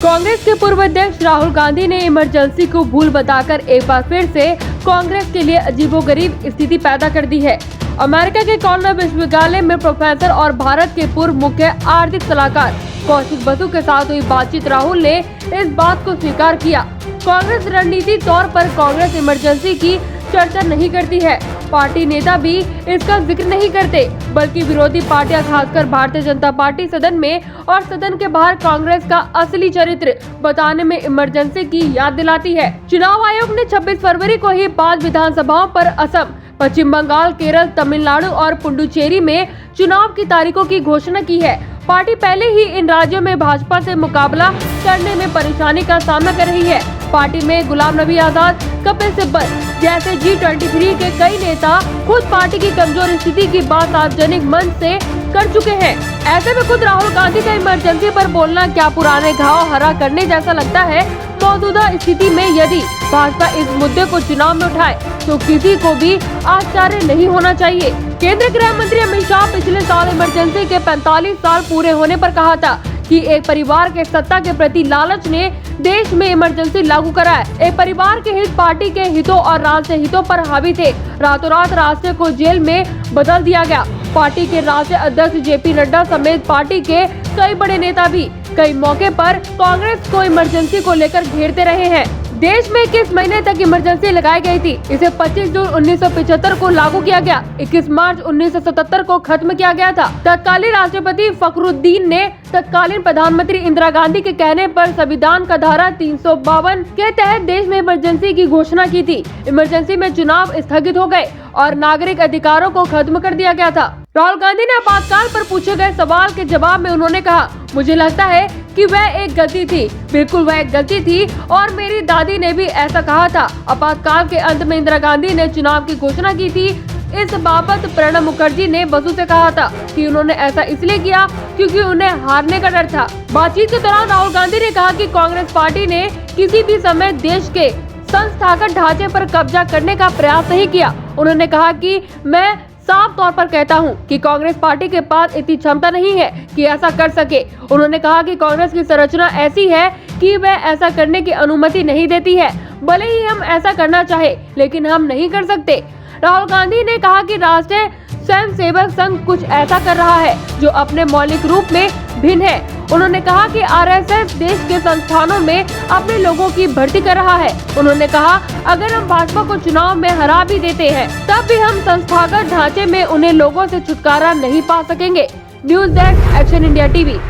कांग्रेस के पूर्व अध्यक्ष राहुल गांधी ने इमरजेंसी को भूल बताकर एक बार फिर से कांग्रेस के लिए अजीबोगरीब स्थिति पैदा कर दी है। अमेरिका के कॉर्नेल विश्वविद्यालय में प्रोफेसर और भारत के पूर्व मुख्य आर्थिक सलाहकार कौशिक बसु के साथ हुई बातचीत राहुल ने इस बात को स्वीकार किया। कांग्रेस रणनीतिक तौर पर कांग्रेस इमरजेंसी की चर्चा नहीं करती है। पार्टी नेता भी इसका जिक्र नहीं करते, बल्कि विरोधी पार्टियां खासकर भारतीय जनता पार्टी सदन में और सदन के बाहर कांग्रेस का असली चरित्र बताने में इमरजेंसी की याद दिलाती है। चुनाव आयोग ने 26 फरवरी को ही 5 विधानसभाओं पर असम, पश्चिम बंगाल, केरल, तमिलनाडु और पुडुचेरी में चुनाव की तारीखों की घोषणा की है। पार्टी पहले ही इन राज्यों में भाजपा से मुकाबला करने में परेशानी का सामना कर रही है। पार्टी में गुलाम नबी आजाद, कपिल सिब्बल जैसे G23 के कई नेता खुद पार्टी की कमजोर स्थिति की बात सार्वजनिक मंच से कर चुके हैं। ऐसे में खुद राहुल गांधी का इमरजेंसी पर बोलना क्या पुराने घाव हरा करने जैसा लगता है। मौजूदा स्थिति में यदि भाजपा इस मुद्दे को चुनाव में उठाए तो किसी को भी आश्चर्य नहीं होना चाहिए। केंद्रीय गृह मंत्री अमित शाह पिछले साल इमरजेंसी के 45 साल पूरे होने पर कहा था कि एक परिवार के सत्ता के प्रति लालच ने देश में इमरजेंसी लागू करा है। एक परिवार के हित पार्टी के हितों और राष्ट्रीय हितों पर हावी थे। रातों रात राष्ट्रीय को जेल में बदल दिया गया। पार्टी के राष्ट्रीय अध्यक्ष JP नड्डा समेत पार्टी के कई बड़े नेता भी कई मौके पर कांग्रेस को इमरजेंसी को लेकर घेरते रहे हैं। देश में 21 महीने तक इमरजेंसी लगाई गई थी। इसे 25 जून 1975 को लागू किया गया। 21 मार्च 1977 को खत्म किया गया था। तत्कालीन राष्ट्रपति फखरुद्दीन ने तत्कालीन प्रधानमंत्री इंदिरा गांधी के कहने पर संविधान का धारा 352 के तहत देश में इमरजेंसी की घोषणा की थी। इमरजेंसी में चुनाव स्थगित हो गए और नागरिक अधिकारों को खत्म कर दिया गया था। राहुल गांधी ने आपातकाल पर पूछे गए सवाल के जवाब में उन्होंने कहा, मुझे लगता है कि वह एक गलती थी। बिल्कुल वह एक गलती थी और मेरी दादी ने भी ऐसा कहा था। आपातकाल के अंत में इंदिरा गांधी ने चुनाव की घोषणा की थी। इस बाबत प्रणब मुखर्जी ने बसु से कहा था कि उन्होंने ऐसा इसलिए किया क्योंकि उन्हें हारने का डर था। बातचीत के दौरान राहुल गांधी ने कहा कि कांग्रेस पार्टी ने किसी भी समय देश के संस्थागत ढांचे पर कब्जा करने का प्रयास नहीं किया। उन्होंने कहा कि मैं साफ तौर पर कहता हूं कि कांग्रेस पार्टी के पास इतनी क्षमता नहीं है कि ऐसा कर सके। उन्होंने कहा कि कांग्रेस की संरचना ऐसी है कि वह ऐसा करने की अनुमति नहीं देती है। भले ही हम ऐसा करना चाहे, लेकिन हम नहीं कर सकते। राहुल गांधी ने कहा कि राष्ट्रीय स्वयंसेवक संघ कुछ ऐसा कर रहा है जो अपने मौलिक रूप में भिन्न है। उन्होंने कहा कि RSS देश के संस्थानों में अपने लोगों की भर्ती कर रहा है। उन्होंने कहा, अगर हम भाजपा को चुनाव में हरा भी देते हैं, तब भी हम संस्थागत ढांचे में उन्हें लोगों से छुटकारा नहीं पा सकेंगे। News desk, action India TV।